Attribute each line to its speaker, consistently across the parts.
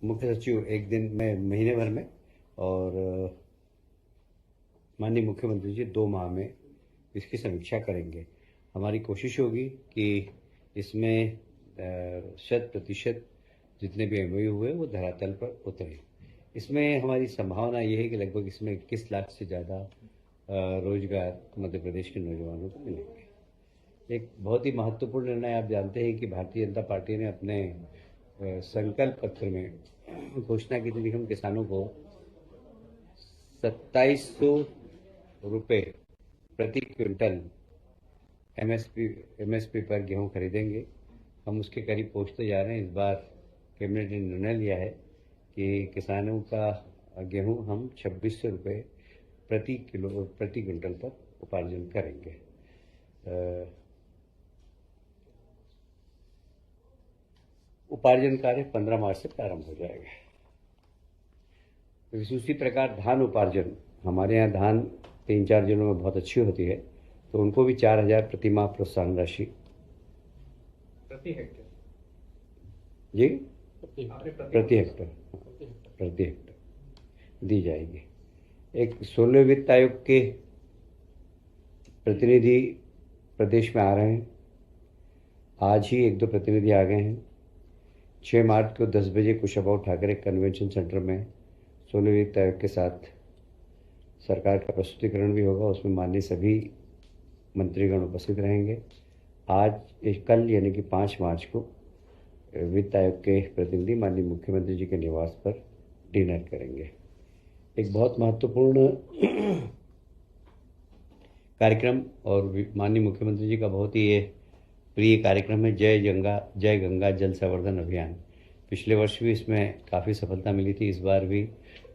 Speaker 1: मुख्य सचिव एक दिन में महीने भर में और माननीय मुख्यमंत्री जी 2 माह में इसकी समीक्षा करेंगे। हमारी कोशिश होगी कि इसमें 100% जितने भी एमओयू हुए वो धरातल पर उतरे। इसमें हमारी संभावना ये है कि लगभग इसमें 21 लाख से ज़्यादा रोजगार मध्य प्रदेश के नौजवानों को मिलेंगे। एक बहुत ही महत्वपूर्ण निर्णय, आप जानते हैं कि भारतीय जनता पार्टी ने अपने संकल्प पत्र में घोषणा की थी कि हम किसानों को 2700 रुपये प्रति क्विंटल एमएसपी पर गेहूं खरीदेंगे। हम उसके करीब पहुंचते जा रहे हैं। इस बार कैबिनेट ने निर्णय लिया है कि किसानों का गेहूं हम 2600 रुपये प्रति क्विंटल पर उपार्जन करेंगे। उपार्जन कार्य 15 मार्च से प्रारंभ हो जाएगा। उसी प्रकार धान उपार्जन, हमारे यहाँ धान 3-4 जिलों में बहुत अच्छी होती है, तो उनको भी 4000 प्रति माह प्रोत्साहन राशि
Speaker 2: प्रति हेक्टेयर
Speaker 1: जी प्रति हेक्टेयर दी जाएगी। एक 16वें वित्त आयोग के प्रतिनिधि प्रदेश में आ रहे हैं। आज ही 1-2 प्रतिनिधि आ गए हैं। 6 मार्च को 10 बजे कुशाभाऊ ठाकरे कन्वेंशन सेंटर में 16वें वित्त आयोग के साथ सरकार का प्रस्तुतिकरण भी होगा। उसमें माननीय सभी मंत्रीगण उपस्थित रहेंगे। कल यानी कि 5 मार्च को वित्त आयोग के प्रतिनिधि माननीय मुख्यमंत्री जी के निवास पर डिनर करेंगे। एक बहुत महत्वपूर्ण कार्यक्रम और माननीय मुख्यमंत्री जी का बहुत ही ये प्रिय कार्यक्रम है, जय गंगा जल संवर्धन अभियान। पिछले वर्ष भी इसमें काफ़ी सफलता मिली थी। इस बार भी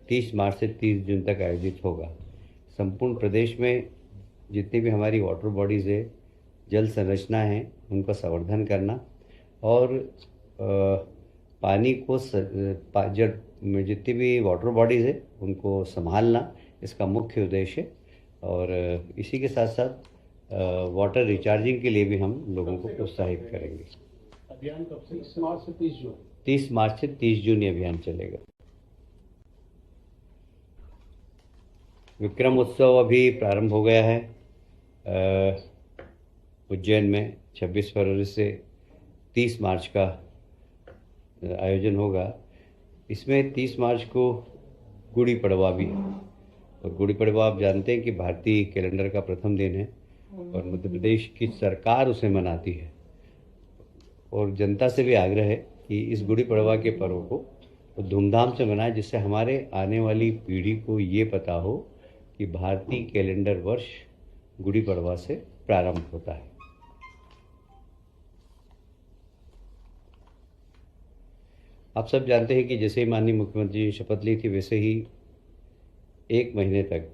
Speaker 1: 30 मार्च से 30 जून तक आयोजित होगा। संपूर्ण प्रदेश में जितनी भी हमारी वाटर बॉडीज़ है, जल संरचना है, उनका संवर्धन करना और पानी को जितनी भी वाटर बॉडीज़ है उनको संभालना, इसका मुख्य उद्देश्य है। और इसी के साथ साथ वाटर रिचार्जिंग के लिए भी हम लोगों को प्रोत्साहित करेंगे।
Speaker 2: अभियान कब से? 30 मार्च से 30 जून।
Speaker 1: 30 मार्च से 30 जून ये अभियान चलेगा। विक्रम उत्सव अभी प्रारंभ हो गया है उज्जैन में। 26 फरवरी से 30 मार्च का आयोजन होगा। इसमें 30 मार्च को गुड़ी पड़वा भी है, और गुड़ी पड़वा आप जानते हैं कि भारतीय कैलेंडर का प्रथम दिन है और मध्य प्रदेश की सरकार उसे मनाती है। और जनता से भी आग्रह है कि इस गुड़ी पड़वा के पर्व को धूमधाम से मनाएं, जिससे हमारे आने वाली पीढ़ी को ये पता हो कि भारतीय कैलेंडर वर्ष गुड़ी पड़वा से प्रारंभ होता है। आप सब जानते हैं कि जैसे ही माननीय मुख्यमंत्री जी ने शपथ ली थी, वैसे ही 1 महीने तक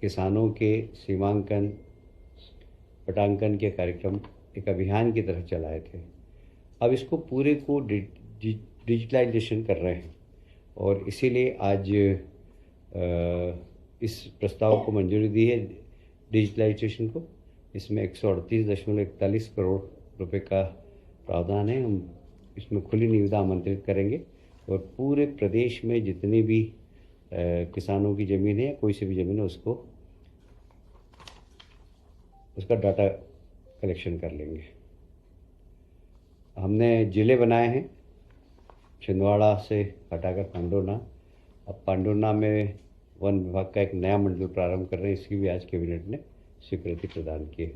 Speaker 1: किसानों के सीमांकन पटांकन के कार्यक्रम एक अभियान की तरह चलाए थे। अब इसको पूरे को डिजिटलाइजेशन कर रहे हैं और इसीलिए आज इस प्रस्ताव को मंजूरी दी है डिजिटलाइजेशन को। इसमें 138.41 करोड़ रुपए का प्रावधान है। हम इसमें खुली निविदा आमंत्रित करेंगे और पूरे प्रदेश में जितनी भी किसानों की ज़मीन है, कोई सी भी ज़मीन है, उसका डाटा कलेक्शन कर लेंगे। हमने ज़िले बनाए हैं, छिंदवाड़ा से हटाकर पांडुर्ना। अब पांडुर्ना में वन विभाग का एक नया मंडल प्रारंभ कर रहे हैं। इसकी भी आज कैबिनेट ने स्वीकृति प्रदान की है।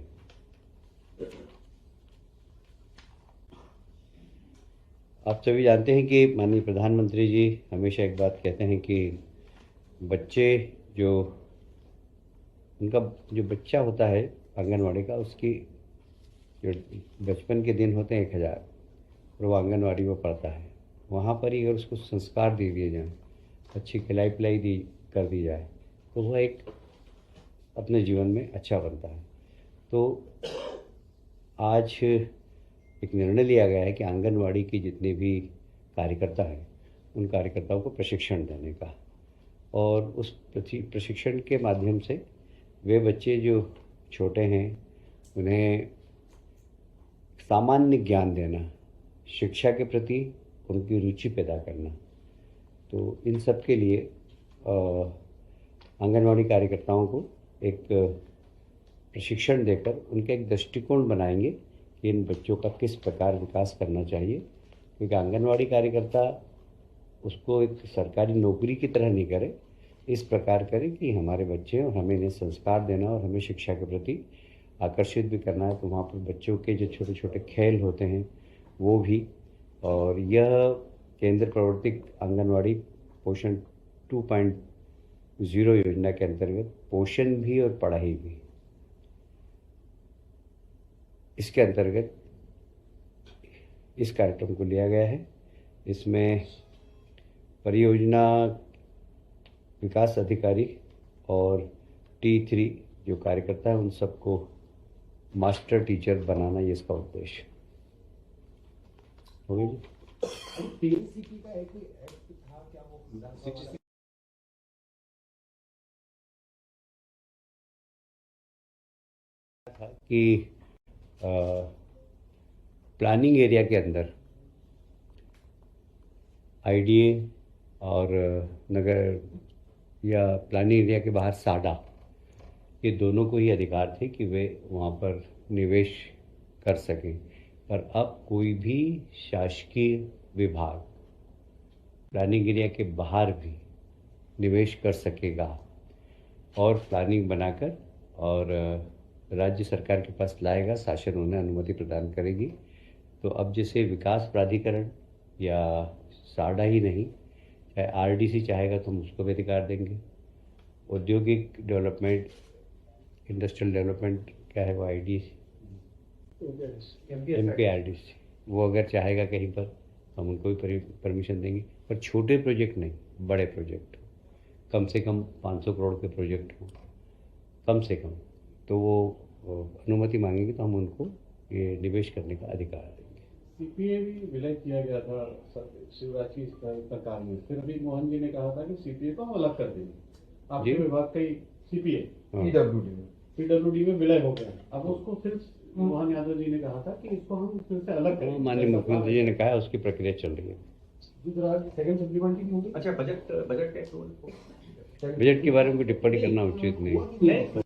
Speaker 1: आप सभी जानते हैं कि माननीय प्रधानमंत्री जी हमेशा एक बात कहते हैं कि उनका जो बच्चा होता है आंगनवाड़ी का, उसकी जो बचपन के दिन होते हैं 1000, और वो आंगनवाड़ी में पढ़ता है। वहाँ पर ही अगर उसको संस्कार दे दिए जाएँ, अच्छी खिलाई पिलाई कर दी जाए, तो वह एक अपने जीवन में अच्छा बनता है। तो आज एक निर्णय लिया गया है कि आंगनवाड़ी की जितने भी कार्यकर्ता हैं, उन कार्यकर्ताओं को प्रशिक्षण देने का, और उस प्रशिक्षण के माध्यम से वे बच्चे जो छोटे हैं उन्हें सामान्य ज्ञान देना, शिक्षा के प्रति उनकी रुचि पैदा करना, तो इन सब के लिए आंगनवाड़ी कार्यकर्ताओं को एक प्रशिक्षण देकर उनका एक दृष्टिकोण बनाएंगे कि इन बच्चों का किस प्रकार विकास करना चाहिए, क्योंकि आंगनवाड़ी कार्यकर्ता उसको एक सरकारी नौकरी की तरह नहीं करे, इस प्रकार करे कि हमारे बच्चे और हमें इन्हें संस्कार देना और हमें शिक्षा के प्रति आकर्षित भी करना है। तो वहाँ पर बच्चों के जो छोटे छोटे खेल होते हैं वो भी, और यह केंद्र प्रवर्तित आंगनवाड़ी पोषण 2.0 योजना के अंतर्गत पोषण भी और पढ़ाई भी, इसके अंतर्गत इस कार्यक्रम को लिया गया है। इसमें परियोजना विकास अधिकारी और T3 जो कार्यकर्ता है उन सबको मास्टर टीचर बनाना, ये इसका उद्देश्य हो गया जी।
Speaker 3: पीएमसीपी का एक एक्ट था क्या वो
Speaker 1: था कि प्लानिंग एरिया के अंदर आईडीए और नगर या प्लानिंग एरिया के बाहर साडा, ये दोनों को ही अधिकार थे कि वे वहाँ पर निवेश कर सकें। पर अब कोई भी शासकीय विभाग प्लानिंग एरिया के बाहर भी निवेश कर सकेगा और प्लानिंग बनाकर और राज्य सरकार के पास लाएगा, शासन उन्हें अनुमति प्रदान करेगी। तो अब जैसे विकास प्राधिकरण या साडा ही नहीं, चाहे आरडीसी चाहेगा तो हम उसको भी अधिकार देंगे। औद्योगिक डेवलपमेंट, इंडस्ट्रियल डेवलपमेंट क्या है वो आईडीसी, एमपीआरडीसी, वो अगर चाहेगा कहीं पर हम उनको भी परमिशन देंगे। पर छोटे प्रोजेक्ट नहीं, बड़े प्रोजेक्ट, कम से कम 500 करोड़ के प्रोजेक्ट हों कम से कम, तो वो अनुमति मांगेंगे तो हम उनको ये निवेश करने का अधिकार देंगे।
Speaker 2: सीपीए भी विलय किया गया था शिवराज की सरकार में, फिर अभी मोहन जी ने कहा था कि सीपीए को हम अलग कर देंगे। आपके विभाग का ही सीपीए पीडब्ल्यूडी में विलय हो गया, अब उसको फिर मोहन यादव जी ने कहा था कि इसको हम फिर से अलग करें।
Speaker 1: माननीय मुख्यमंत्री जी ने कहा उसकी प्रक्रिया चल रही है।
Speaker 3: सेकंड सप्लीमेंट्री होगी।
Speaker 4: अच्छा, बजट के
Speaker 1: बजट के बारे में कोई टिप्पणी करना उचित नहीं।